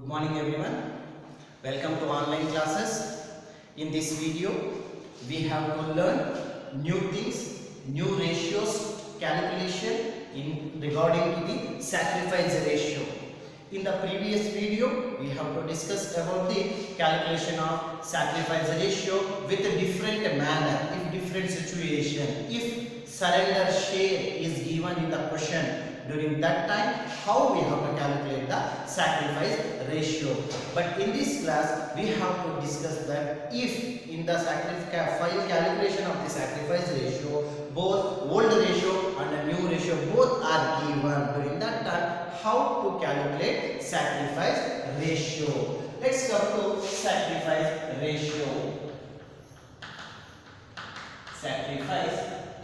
morning everyone. Welcome to online classes. In this video, we have to learn new things, new ratios, calculation in regarding to the sacrifice ratio. In the previous video, we have to discuss about the calculation of sacrifice ratio with a different manner, in different situation. If surrender share is given in the question, during that time, how we have to calculate the sacrifice ratio. But in this class, we have to discuss that if in the sacrifice calculation of the sacrifice ratio, both old ratio and the new ratio both are given. During that time, how to calculate sacrifice ratio? Let's come to sacrifice ratio. Sacrifice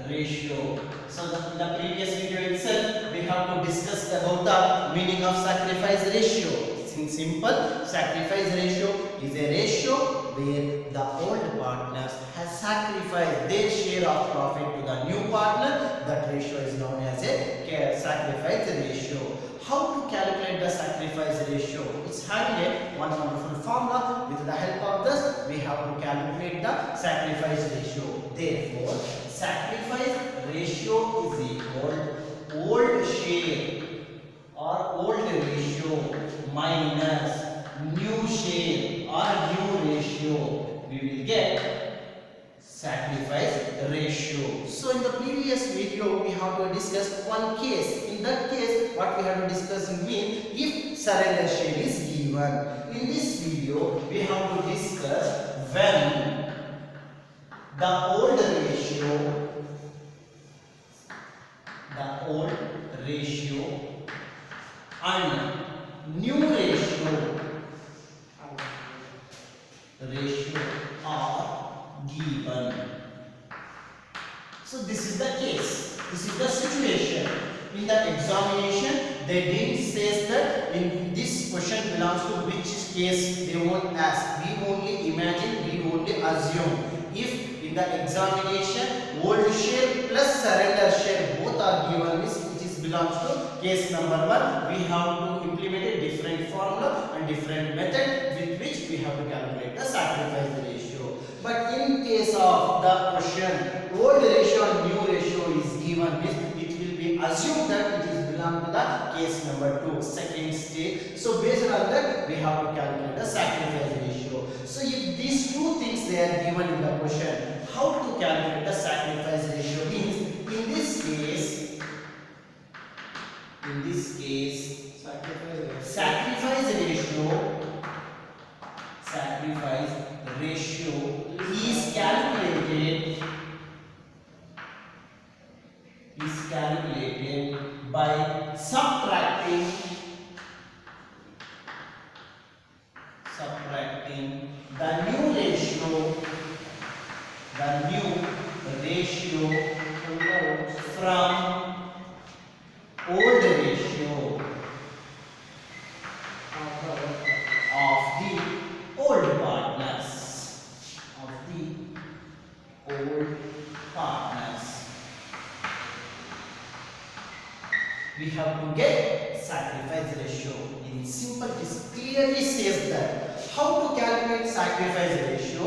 ratio. So in the previous video itself, we have to discuss about the meaning of sacrifice ratio. In simple, sacrifice ratio is a ratio where the old partners has sacrificed their share of profit to the new partner. That ratio is known as a sacrifice ratio. How to calculate the sacrifice ratio? It's having a one wonderful formula. With the help of this, we have to calculate the sacrifice ratio. Therefore, sacrifice ratio is equal old share or old ratio minus new share or new ratio. We will get sacrifice ratio. So in the previous video, we have to discuss one case. In that case, what we have to discuss means if surrender share is given. In this video, we have to discuss when the old ratio and new ratio are given. So this is the case. This is the situation. In the examination, they didn't say that in this question belongs to which case. They won't ask. We only imagine, we only assume. If in the examination old share plus surrender share both are given, which is belongs to case number 1, we have to implement a different formula and different method with which we have to calculate the sacrifice ratio. But in case of the question old ratio and new ratio is given, it will be assumed that it is belong to the case number 2, second stage. So based on that, we have to calculate the sacrifice ratio. So if these two things they are given in the question, how to calculate the sacrifice ratio means in this case sacrifice ratio is calculated by subtracting the new ratio from old ratio of the old partners. We have to get sacrifice ratio. In simple, it clearly says that how to calculate sacrifice ratio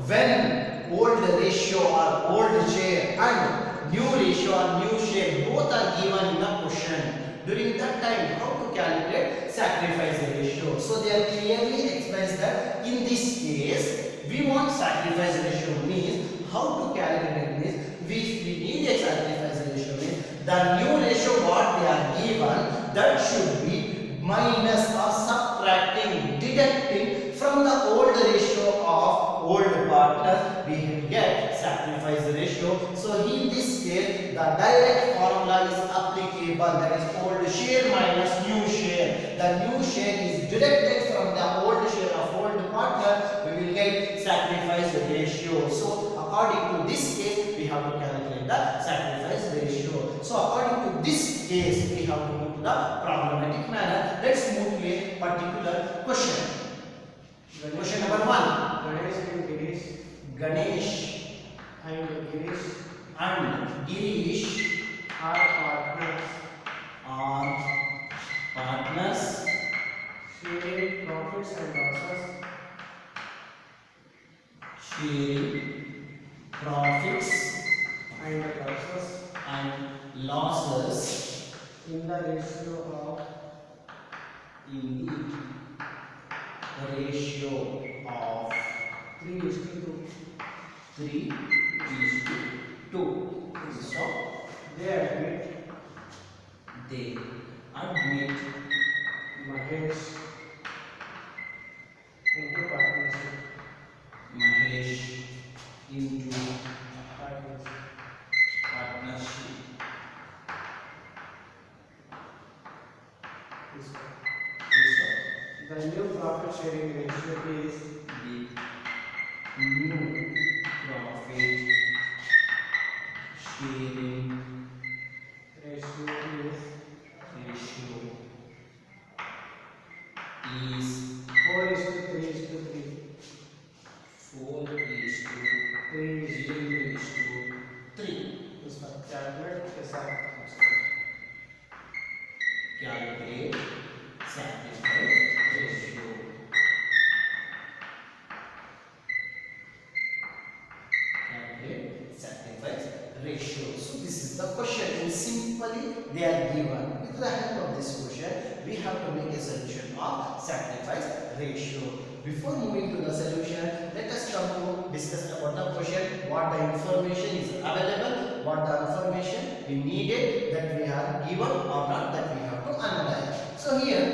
when old ratio or old share and new ratio or new share both are given in the question. During that time, how to calculate sacrifice ratio? So they are clearly expressed that in this case, we want sacrifice ratio means how to calculate means we need a sacrifice ratio means the new ratio what they are given that should be minus or subtracting, deducting from the old ratio of old partner, we will get sacrifice ratio. So in this case, the direct formula is applicable, that is old share minus new share. The new share is deducted from the old share of old partner, we will get sacrifice ratio. So according to this case, we have to calculate the sacrifice ratio. So according to this case, we have to move to the problematic manner. Let's move to a particular question. Question number 1. Ganesh and Girish are partners sharing profits and losses sharing profits and losses and losses in the ratio of in the ratio of 3:2. 3 is to 2. So They admit they admit Mahesh into partnership. Mahesh into Partnership. partnership. This one. So The new profit sharing ratio is the new profit sharing ratio is ratio is 4:3:3. 4 is to 3 is 3 is to 3. this one. Calculate SR. Calculate sacrifice ratio. Calculate sacrifice ratio. So this is the question, and simply they are given. With the help of this question, we have to make a solution of sacrifice ratio. Before moving to the solution, let us come to discuss about the question. What the information is available, what the information we needed that we are given or not, that we have to analyze. So here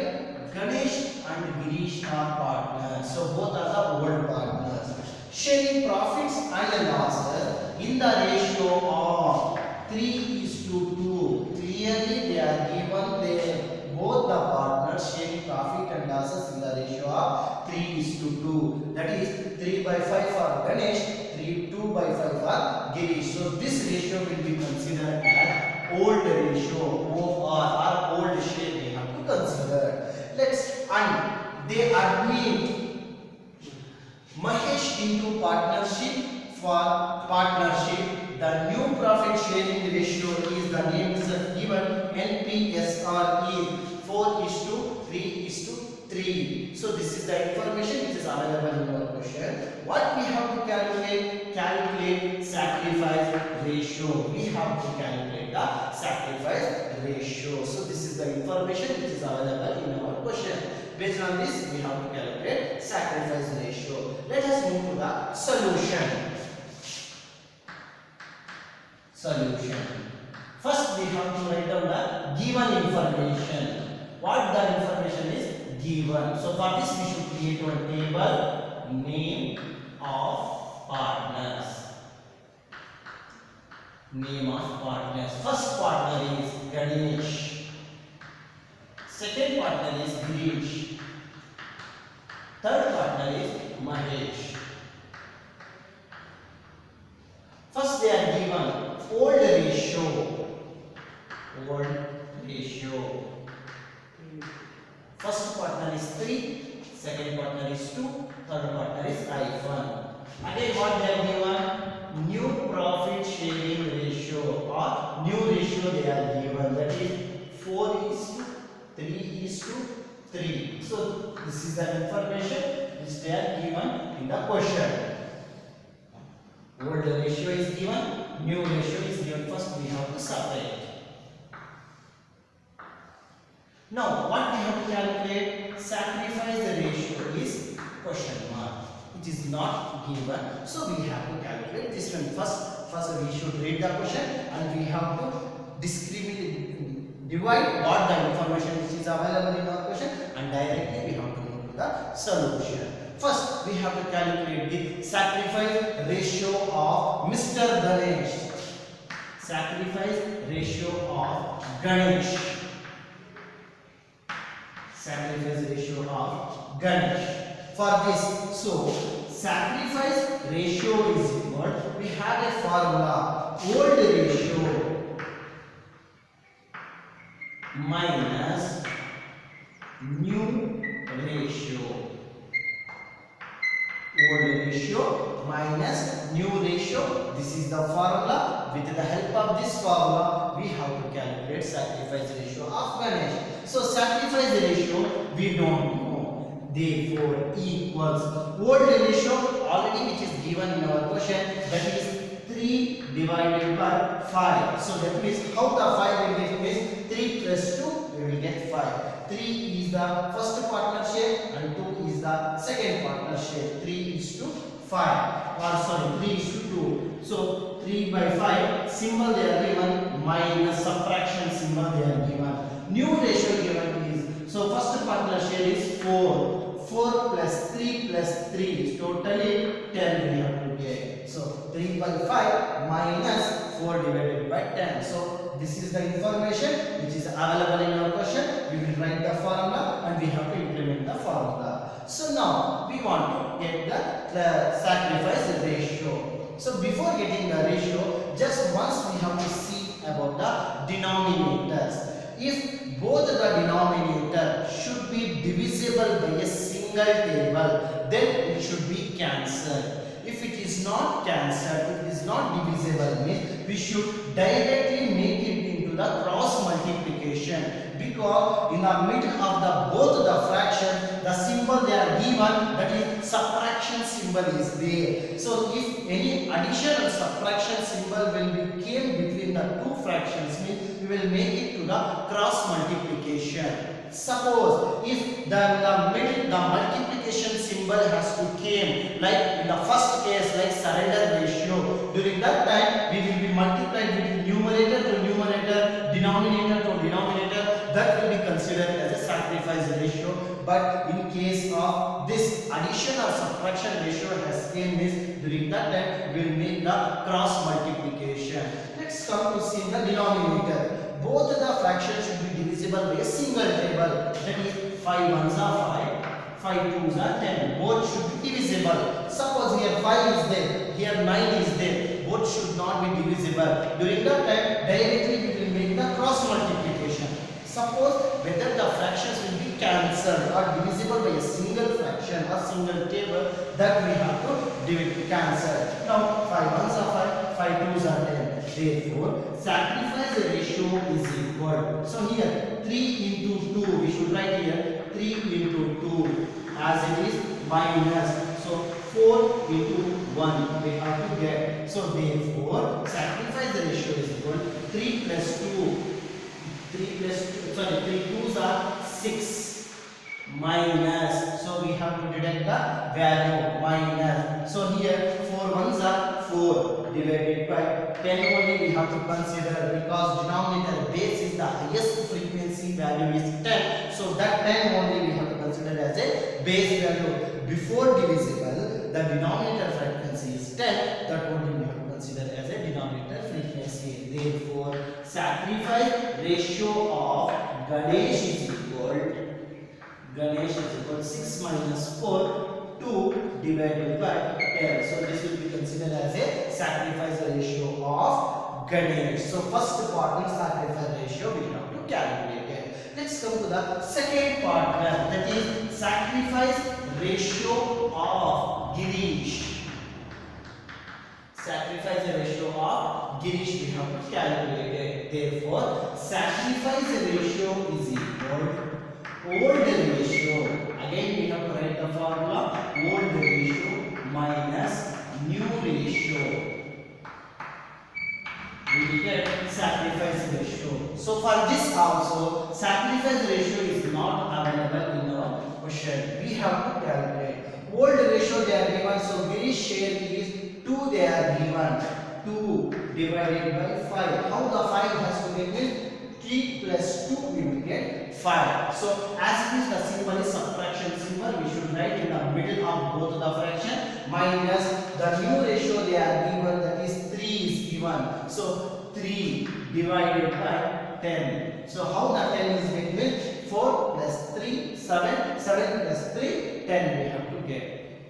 Ganesh and Girish are partners. So both are the old partners. Sharing profits and losses in the ratio of 3 is to 2. Clearly they are given, they both the partners sharing profit and losses in the ratio of 3 is to 2. That is 3 by 5 for Ganesh, 2 by 5 for Girish. So this ratio will be considered as old ratio, or old share we have to consider. And they admit Mahesh into partnership. For partnership, the new profit sharing ratio is, the name is given, NPSR is 4 is to 3 is to 3. So this is the information which is available in our question. What we have to calculate? Calculate sacrifice ratio. We have to calculate the sacrifice ratio. So this is the information which is available in our question. Based on this, we have to calculate sacrifice ratio. Let us move to the solution. First, we have to write down the given information. What the information is given. So for this, we should create one table. Name of partners. Name of partners. First partner is Ganesh. Second partner is Girish. Third partner is Mahesh. First they are given old ratio. Old ratio. First partner is 3, second partner is 2, third partner is -1. Again what they are given? New profit sharing ratio, or new ratio they are given, that is 4 is to 3 is to 3. So this is the information which they are given in the question. Old ratio is given, new ratio is given. First we have to separate. Now what we have to calculate? Sacrifice ratio is question mark. It is not given, so we have to calculate this one. First we should read the question, and we have to discriminate, divide what the information which is available in our question, and directly we have to move to the solution. First we have to calculate the sacrifice ratio of Mr. Ganesh. Sacrifice ratio of Ganesh. Sacrifice ratio of Ganesh. For this, so sacrifice ratio is equal, we have a formula, old ratio minus new ratio. Old ratio minus new ratio. This is the formula. With the help of this formula, we have to calculate sacrifice ratio of Ganesh. So sacrifice ratio we don't know. therefore equals old ratio already which is given in our question, that is 3 divided by 5. So that means how the 5 will get means 3 plus 2 we will get 5. 3 is the first partnership and 2 is the second partnership. 3 is to 5 or sorry 3 is to 2. So 3 by 5 symbol they are given minus subtraction symbol they are given. New ratio given is, so first partnership is 4. 4 plus 3 plus 3 is totally 10 we have to get. So 3 by 5 minus 4 divided by 10. So this is the information which is available in our question. We will write the formula and we have to implement the formula. So now we want to get the sacrifice ratio. So before getting the ratio, just once we have to see about the denominators. If both the denominator should be divisible by a single table, then it should be cancelled. If it is not cancelled, if it is not divisible, means we should directly make it into the cross multiplication, because in the middle of the both the fraction, the symbol they are given, that is subtraction symbol is there. So if any addition or subtraction symbol will be came between the two fractions, means we will make it to the cross multiplication. Suppose if the multiplication symbol has to came like in the first case like surrender ratio, during that time we will be multiplied with numerator to numerator, denominator to denominator, that will be considered as a sacrifice ratio. But in case of this addition or subtraction ratio has came, means during that time we will make the cross multiplication. Let's come to see the denominator. Both the fractions should be divisible by a single table. That is 5 ones are 5, 5 twos are 10. Both should be divisible. Suppose here 5 is there, here 9 is there. Both should not be divisible. During that time, directly we will make the cross multiplication. Suppose whether the fractions will be cancelled or divisible by a single fraction or single table, that we have to cancel. Now 5 ones are 5, 5 twos are 10. Therefore, sacrifice ratio is equal. So here 3 into 2, we should write here 3 into 2 as it is minus. So 4 into 1 we have to get. So therefore, sacrifice ratio is equal 3 plus 2. 3 twos are 6 minus. So we have to deduct the value minus. So here 4 ones are 4 divided by 10 only we have to consider, because denominator base is the highest frequency value is 10. So that 10 only we have to consider as a base value. Before divisible, the denominator frequency is 10. That only we have to consider as a denominator frequency. Therefore, sacrifice ratio of Ganesh is equal 6 minus 4, 2 divided by 10. So this will be considered as a sacrifice ratio of Ganesh. So first partner sacrifice ratio we have to calculate it. Let's come to the second partner, that is sacrifice ratio of Girish. Sacrifice ratio of Girish we have to calculate it. Therefore, sacrifice ratio is equal old ratio. Again we have to write the formula old ratio minus new ratio. We will get sacrifice ratio. So for this also, sacrifice ratio is not available in our question. We have to calculate. Old ratio they are given, so Girish share is 2 they are given. 2 divided by 5. How the 5 has to get it? 3 plus 2 we will get 5. So as it is the symbol is subtraction symbol, we should write in the middle of both the fraction minus the new ratio they are given, that is 3 is given. So 3 divided by 10. So how the 10 is getting? 4 plus 3 7, 7 plus 3 10 we have to get.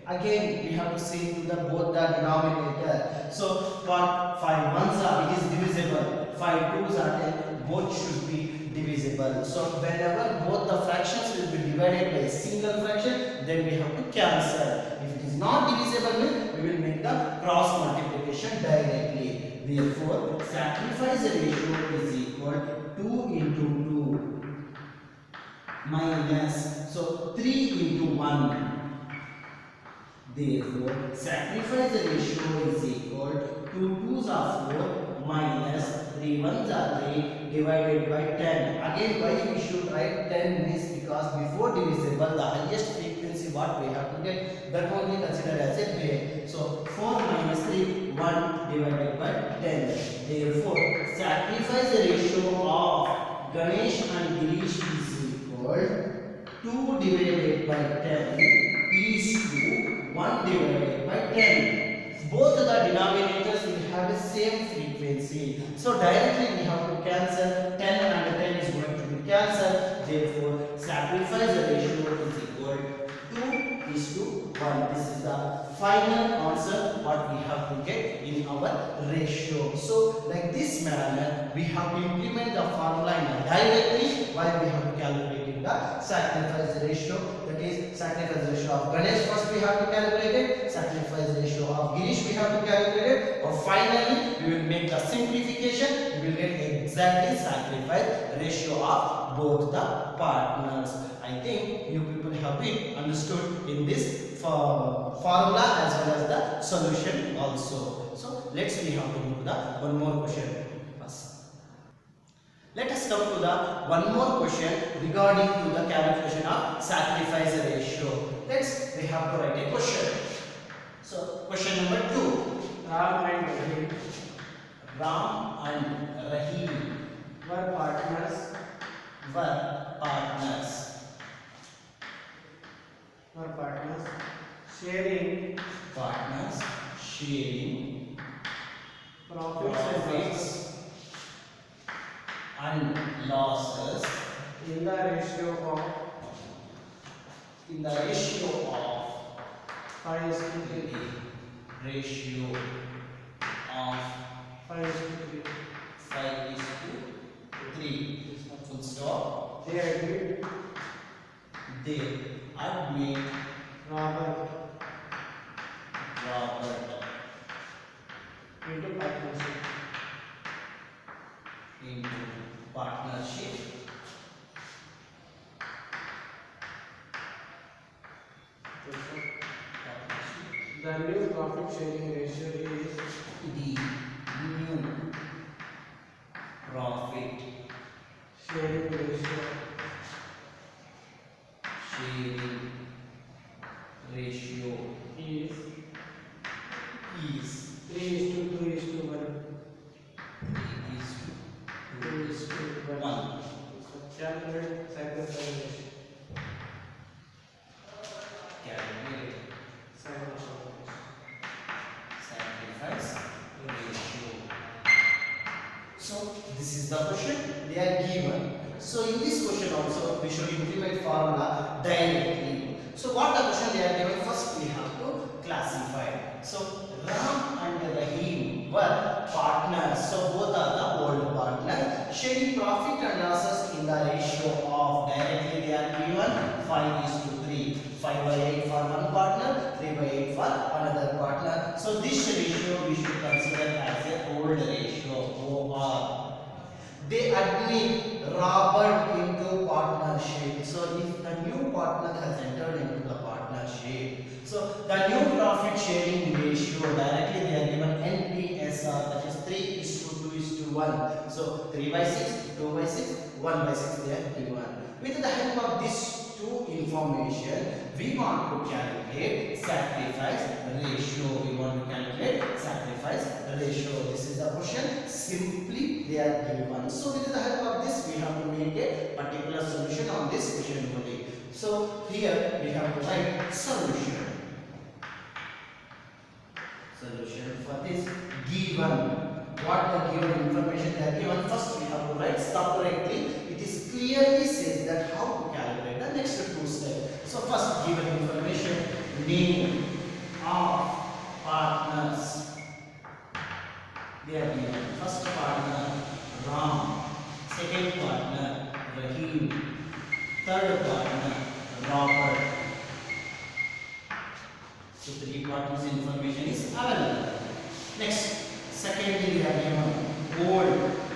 Again we have to see to the both the denominator. So for 5 ones are it is divisible, 5 twos are 10, both should be divisible. So whenever both the fractions will be divided by a single fraction, then we have to cancel. If it is not divisible, we will make the cross multiplication directly. Therefore, sacrifice ratio is equal 2 into 2 minus, so 3 into 1. Therefore, sacrifice ratio is equal to 2's are 4 minus 3 1's are 3 divided by 10. Again, why we should write 10 is because before divisible, the highest frequency what we have to get, that only considered as a base. So 4 minus 3, 1 divided by 10. Therefore, sacrifice ratio of Ganesh and Girish is equal 2 divided by 10 is to 1 divided by 10. Both the denominators will have the same frequency. So directly we have to cancel 10 and 10 is going to be cancelled. Therefore, sacrifice ratio is equal to 2 is to 1. This is the final answer what we have to get in our ratio. So like this manner we have to implement the formula directly while we have to calculate the sacrifice ratio. That is sacrifice ratio of Ganesh first we have to calculate it, sacrifice ratio of Girish we have to calculate it, or finally we will make the simplification, we will get exactly sacrifice ratio of both the partners. I think you people have been understood in this formula as well as the solution also. So let's we have to move to the one more question first. Let us come to the one more question regarding to the calculation of sacrifice ratio. Let's we have to write a question. So question number 2. Ram and Rahim were partners. Sharing profits and losses in the ratio of 5 is to 3. ratio of 5 is to 3. 5 is to 3. Full stop. They agreed. Robert into partnership. The new profit sharing ratio is The new profit sharing ratio is 3 is to 2 is to 1. 2 is to 1. Calculate sacrifice ratio. Sacrifice ratio. So this is the question they are given. So in this question also we should implement formula directly. So what the question they are given, first we have to classify. So Ram and Rahim were partners. So both are the old partners. Sharing profit and losses in the ratio of, directly they are given 5 is to 3. 5 by 8 for one partner, 3 by 8 for another partner. So this ratio we should consider as a old ratio, OR. They admit Robert into partnership. So if the new partner has entered into the partnership, so the new profit sharing ratio, directly they are given NPSR, that is 3 is to 2 is to 1. So 3 by 6, 2 by 6, 1 by 6 they are given. With the help of this two information, we want to calculate sacrifice ratio. This is the question. Simply they are given. So with the help of this, we have to make a particular solution on this question only. So here we have to write solution. Solution for this given. What the given information they are given, first we have to write separately. It is clearly says that how to calculate the next two steps. So first given information, name of partners. They are given. First partner Ram, second partner Rahim, third partner Robert. So three partners information is available. Next, secondly we are given old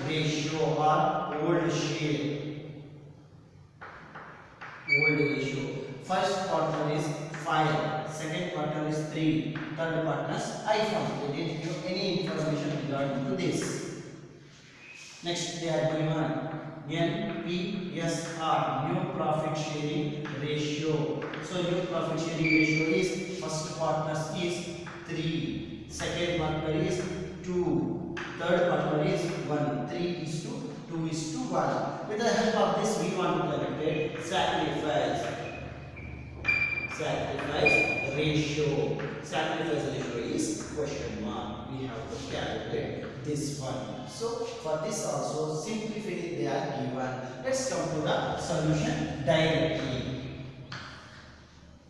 ratio or old share. old ratio. First partner is 5, second partner is 3, third partner's iPhone. They didn't give any information regarding to this. Next, they are given NPSR, new profit sharing ratio. So new profit sharing ratio is first partner is 3, second partner is 2, third partner is 1. 3 is to 2 is to 1. With the help of this, we want to calculate sacrifice ratio. Sacrifice ratio is question mark. We have to calculate this one. So for this also simplify they are given. Let's come to the solution directly.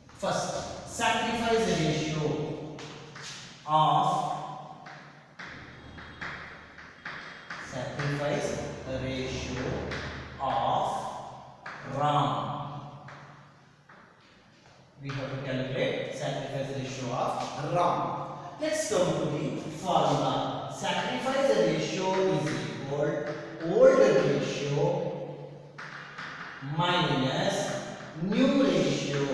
First, sacrifice ratio of RAM. We have to calculate sacrifice ratio of RAM. Let's come to the formula. Sacrifice ratio is equal old ratio minus new ratio.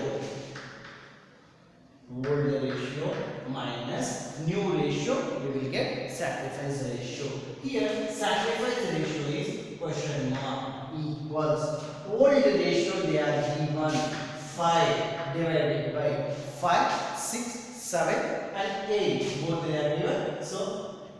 Old ratio minus new ratio, we will get sacrifice ratio. Here sacrifice ratio is question mark equals old ratio they are given 5 divided by 5, 6, 7 and 8. Both they are given. So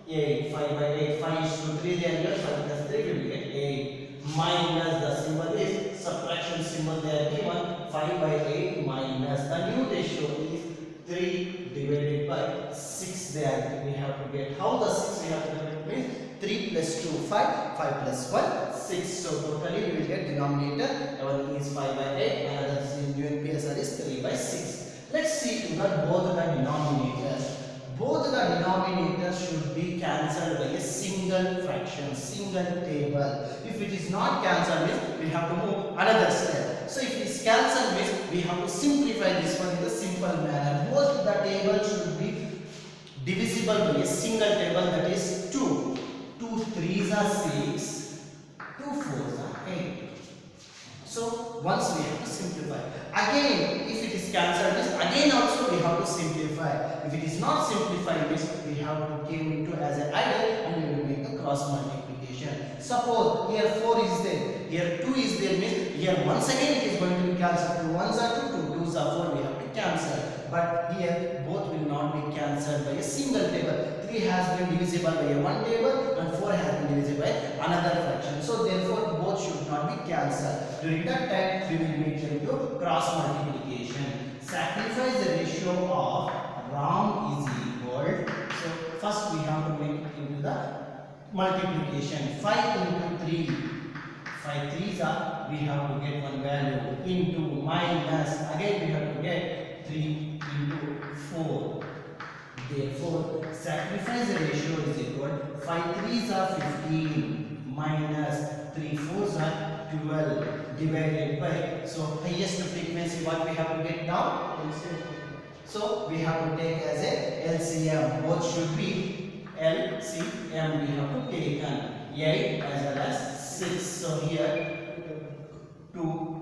8, 5 by 8, 5 is to 3 they are given. 5 plus 3 we will get 8. Minus the symbol is subtraction symbol they are given. 5 by 8 minus the new ratio is 3 divided by 6 they are. We have to get how the 6 we have to calculate means 3 plus 2 5, 5 plus 1 6. So totally we will get denominator one is 5 by 8 another new NPSR is 3 by 6. Let's see to that both the denominators. Both the denominators should be cancelled by a single fraction, single table. If it is not cancelled means we have to move another step. So if it is cancelled means we have to simplify this one in a simple manner. Both the tables should be divisible by a single table, that is 2. 2 3s are 6, 2 4s are 8. So once we have to simplify. Again, if it is cancelled means again also we have to simplify. If it is not simplified means we have to give into as an idle and we will make the cross multiplication. Suppose here 4 is there, here 2 is there means here once again it is going to be cancelled. 2 1s are 2, 2 2s are 4, we have to cancel. But here both will not be cancelled by a single table. 3 has been divisible by a one table and 4 has been divisible by another fraction. So therefore both should not be cancelled. During that time we will make them to cross multiplication. Sacrifice the ratio of RAM is equal. So first we have to make it into the multiplication. 5 into 3. 5 3s are, we have to get one value into minus, again we have to get 3 into 4. Therefore sacrifice ratio is equal 5 3s are 15 minus 3 4s are 12 divided by, so highest frequency what we have to get now. So we have to take as a LCM. Both should be LCM. We have to take 8 as well as 6. So here 2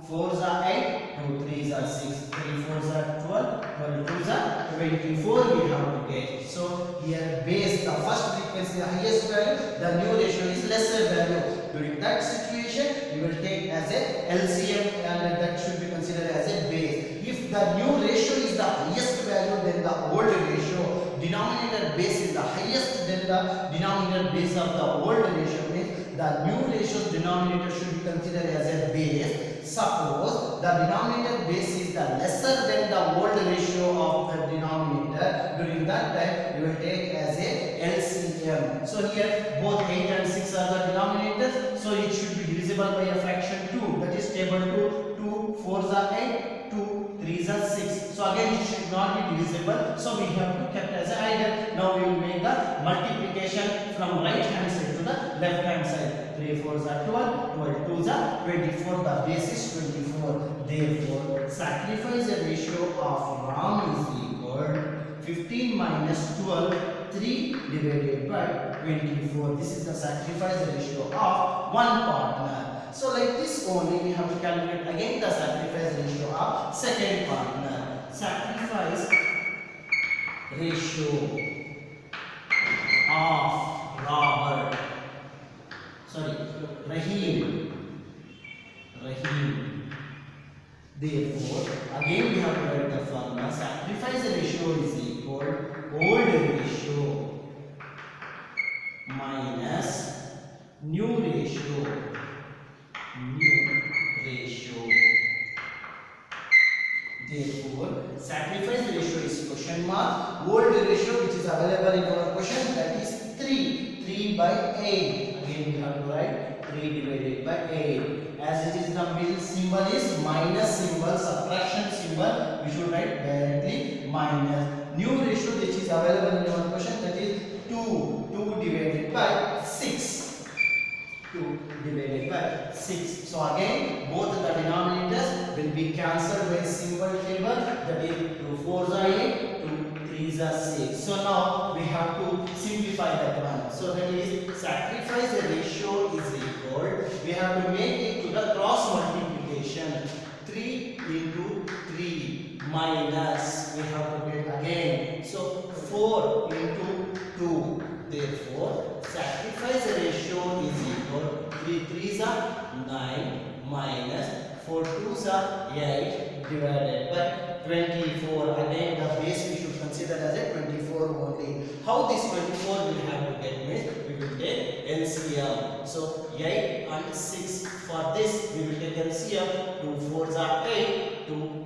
4s are 8, 2 3s are 6, 3 4s are 12, 12 2s are 24 we have to get. So here base the first frequency the highest value, the new ratio is lesser value. During that situation we will take as a LCM and that should be considered as a base. If the new ratio is the highest value then the old ratio, denominator base is the highest then the denominator base of the old ratio means the new ratio's denominator should be considered as a base. Suppose the denominator base is the lesser than the old ratio of the denominator, during that time we will take as a LCM. So here both 8 and 6 are the denominators, so it should be divisible by a fraction 2, that is table 2. 2 4s are 8, 2 3s are 6. So again it should not be divisible, so we have to kept as an idle. Now we will make the multiplication from right hand side to the left hand side. 3 4s are 12, 12 2s are 24, the base is 24. Therefore sacrifice the ratio of RAM is equal 15 minus 12, 3 divided by 24. This is the sacrifice ratio of one partner. So like this only we have to calculate again the sacrifice ratio of second partner. Sacrifice ratio of Robert, sorry, Rahim. Therefore, again we have to write the formula. Sacrifice ratio is equal old ratio minus new ratio. Therefore, sacrifice ratio is question mark. Old ratio which is available in our question, that is 3. 3 by 8. Again we have to write 3 divided by 8. As it is the middle symbol is minus symbol, subtraction symbol, we should write directly minus. New ratio which is available in our question, that is 2. 2 divided by 6. 2 divided by 6. So again both the denominators will be cancelled by symbol table, that is 2 4s are 8, 2 3s are 6. So now we have to simplify that one. So that is sacrifice ratio is equal, we have to make it to the cross multiplication. 3 into 3 minus, we have to get again, so 4 into 2. Therefore, sacrifice ratio is equal 3 3s are 9 minus 4 2s are 8 divided by 24. Again, the base we should consider as a 24 only. How this 24 will have to get means we will take LCM. So 8 and 6. For this we will take LCM. 2 4s are 8. 2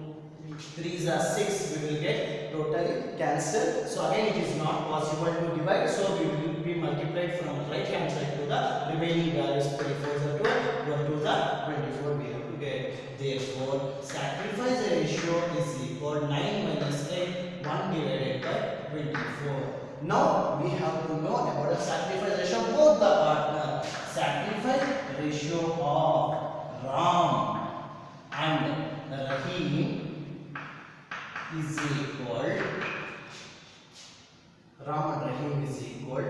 3s are 6, we will get totally cancelled. So again it is not possible to divide, so we will be multiplied from right hand side to the remaining values. 3 4s are 12, 1 2s are 24 we have to get. Therefore, sacrifice ratio is equal 9 minus 8, 1 divided by 24. Now we have to know about the sacrifice ratio of both the partner. Sacrifice ratio of Ram and Rahim is equal, Ram and Rahim is equal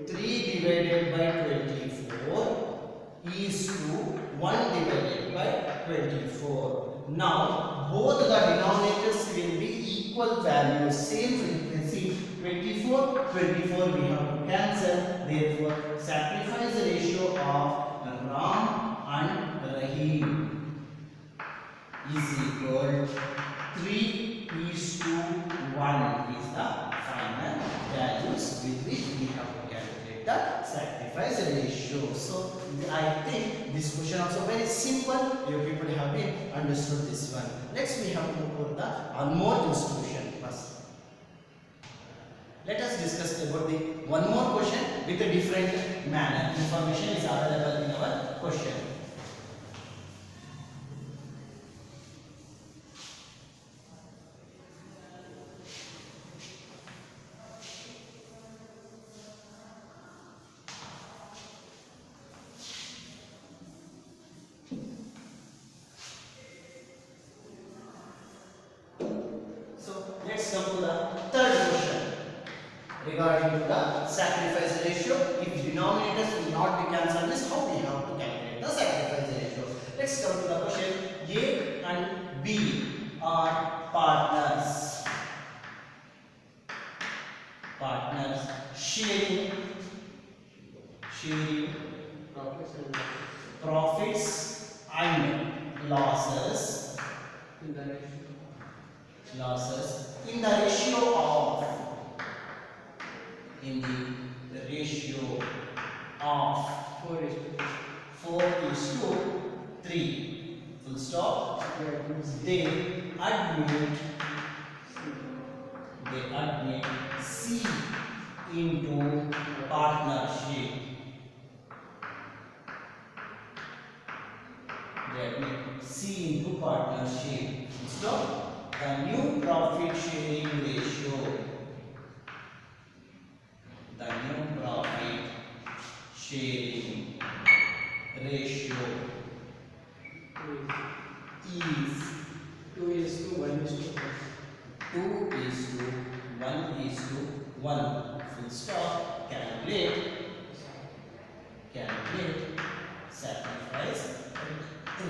3 divided by 24 is to 1 divided by 24. Now both the denominators will be equal values, same frequency. 24 24 we have to cancel. Therefore, sacrifice ratio of Ram and Rahim is equal 3 is to 1 is the final values with which we have to calculate the sacrifice ratio. So I think this question also very simple. You people have been understood this one. Next we have to put the one more distribution first. Let us discuss about the one more question with a different manner. Information is available in our question. Let's come to the third question regarding to the sacrifice ratio. If denominators will not be cancelled, means how we have to calculate the sacrifice ratio. Let's come to the question. A and B are partners. Sharing profits and losses in the ratio of 4 is to 3. Full stop. They admit C into partnership. Full stop. The new profit sharing ratio. Is 2 is to 1 is to 1. Full stop. Calculate sacrifice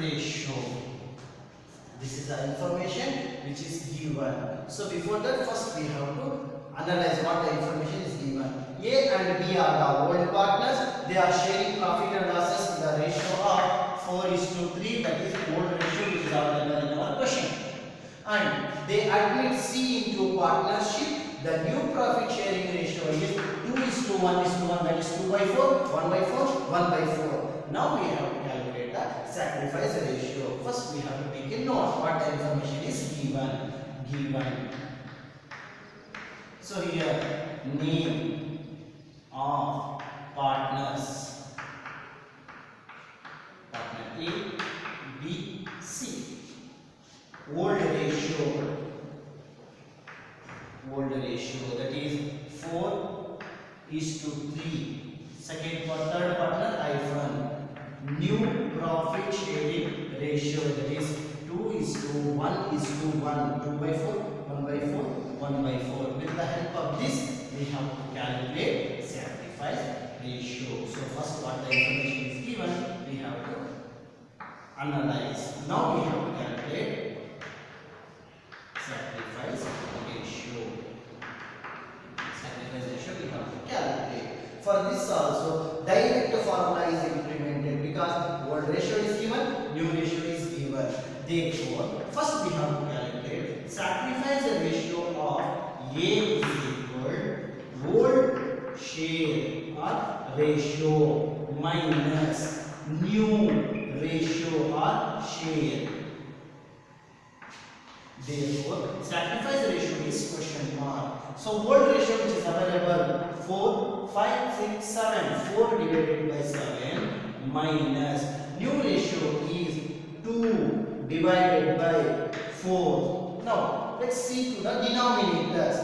ratio. This is the information which is given. So before that, first we have to analyze what the information is given. A and B are the old partners. They are sharing profit and losses in the ratio of 4:3. That is old ratio which is available in our question. And they admit C into partnership. The new profit sharing ratio is 2:1:1. That is 2/4, 1/4, 1/4. Now we have to calculate the sacrifice ratio. First we have to take a note what the information is given. So here name of partners, partner A, B, C. Old ratio that is 4:3. Second for third partner hyphen. New profit sharing ratio that is 2:1:1. 2/4, 1/4, 1/4. With the help of this we have to calculate sacrifice ratio. So first what the information is given we have to analyze. Now we have to calculate sacrifice ratio. Sacrifice ratio we have to calculate. For this also direct formula is implemented because old ratio is given, new ratio is given. Therefore, first we have to calculate sacrifice ratio of A is equal old share or ratio minus new ratio or share. Therefore, sacrifice ratio is question mark. So old ratio which is available 4, 5, 6, 7. 4 divided by 7 minus new ratio is 2 divided by 4. Now let's see to the denominators.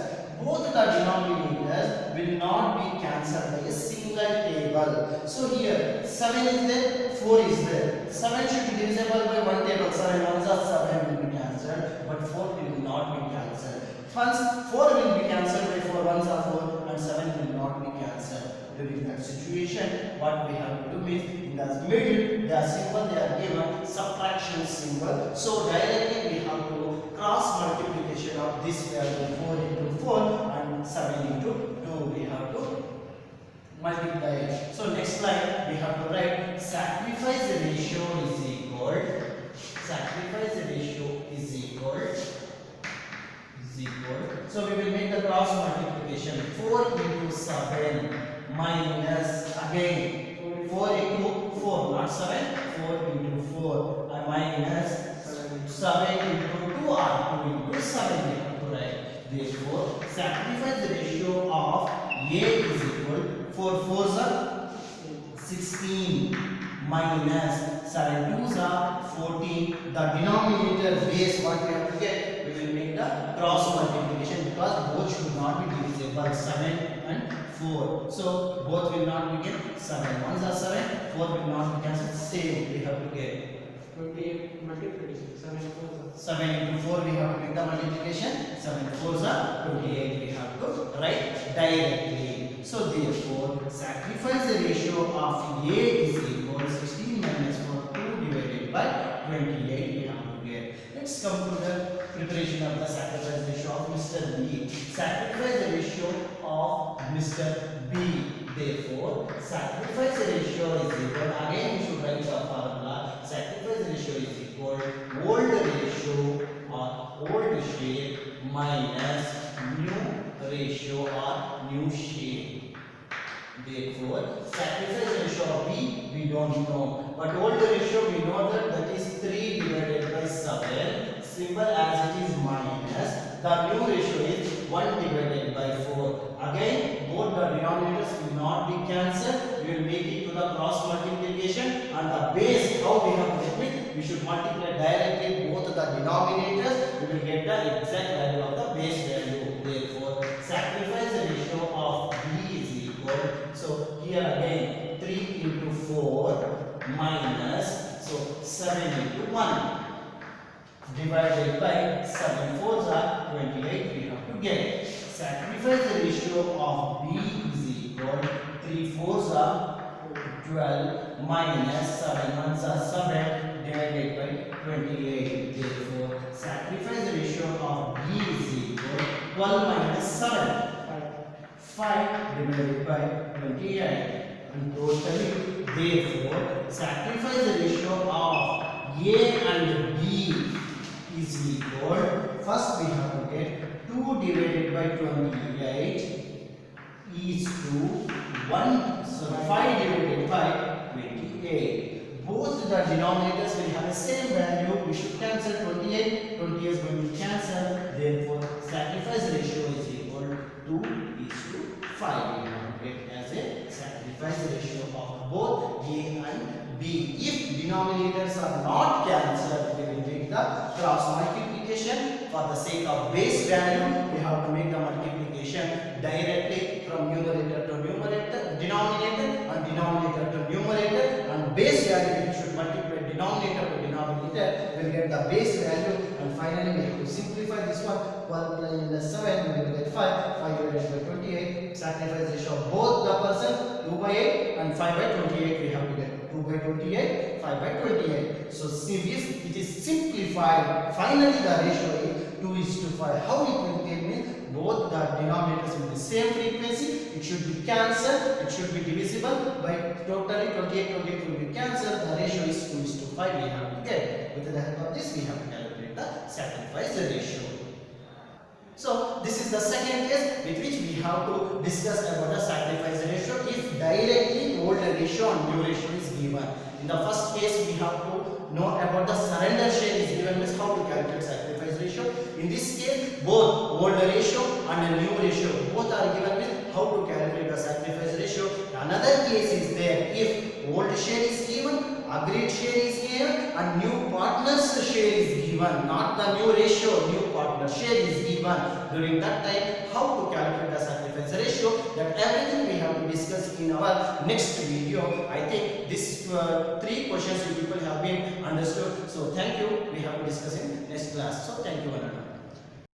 Both the denominators will not be cancelled by a single table. So here 7 is there, 4 is there. 7 should be divisible by one table. 7 ones are 7 will be cancelled, but 4 will not be cancelled. Once 4 will be cancelled by 4 ones are 4 and 7 will not be cancelled. During that situation, what we have to do is in the middle, the symbol they are given subtraction symbol. So directly we have to cross multiplication of this value 4 into 4 and 7 into 2. We have to multiply it. So next line we have to write sacrifice ratio is equal. So we will make the cross multiplication 4 into 7 minus again 4 into 4 not 7 4 into 4 minus 7 into 2 or 2 into 7 we have to write. Therefore sacrifice ratio of A is equal 4 4s are 16 minus 7 2s are 14. The denominator base what we have to get, we will make the cross multiplication because both should not be divisible 7 and 4. So both will not be get 7 ones are 7, 4 will not be cancelled. Same we have to get 28 multiplication 7 into 4 we have to make the multiplication. 7 4s are 28 we have to write directly. So therefore sacrifice ratio of A is equal 16 minus 4 2 divided by 28 we have to get. Let's come to the preparation of the sacrifice ratio of Mr. B. Sacrifice ratio of Mr. B. Therefore sacrifice ratio is equal, again we should write the formula. Sacrifice ratio is equal old ratio or old share minus new ratio or new share. Therefore sacrifice ratio of B we don't know, but old ratio we know that is 3 divided by 7. Symbol as it is minus. The new ratio is 1 divided by 4. Again both the denominators will not be cancelled. We will make it to the cross multiplication and the base how we have to do it. We should multiply directly both the denominators. We will get the exact value of the base value. Therefore sacrifice ratio of B is equal. So here again 3 into 4 minus so 7 into 1 divided by 7 4s are 28 we have to get. Sacrifice ratio of B is equal 3 4s are 12 minus 7 ones are 7 divided by 28. Therefore, sacrifice ratio of B is equal 12 minus 7. 5 divided by 28. And totally, therefore, sacrifice ratio of A and B is equal. First, we have to get 2 divided by 28 is to 1. So 5 divided by 28. Both the denominators will have the same value. We should cancel 28. 20 is going to cancel. Therefore, sacrifice ratio is equal to 2:5. We have to get as a sacrifice ratio of both A and B. If denominators are not cancelled, we will make the cross multiplication. For the sake of base value, we have to make the multiplication directly from numerator to numerator, denominator, and denominator to numerator, and base value we should multiply denominator to denominator. We will get the base value, and finally we have to simplify this one. 12 minus 7, we will get 5. 5 divided by 28. Sacrifice ratio of both the person 2 by 8 and 5 by 28. We have to get 2 by 28, 5 by 28. So if it is simplified, finally the ratio is 2:5. How it will give me? Both the denominators with the same frequency. It should be cancelled. It should be divisible by totally 28 will be cancelled. The ratio is 2:5. We have to get. With the help of this, we have to calculate the sacrifice ratio. So this is the second case with which we have to discuss about the sacrifice ratio if directly old ratio and new ratio is given. In the first case, we have to know about the surrender share is given, means how to calculate sacrifice ratio. In this case, both old ratio and a new ratio both are given, with how to calculate the sacrifice ratio. Another case is there if old share is given, agreed share is given, and new partners share is given, not the new ratio, new partner share is given. During that time, how to calculate the sacrifice ratio, that everything we have to discuss in our next video. I think these 3 questions you people have been understood. So thank you. We have to discuss in next class. So thank you.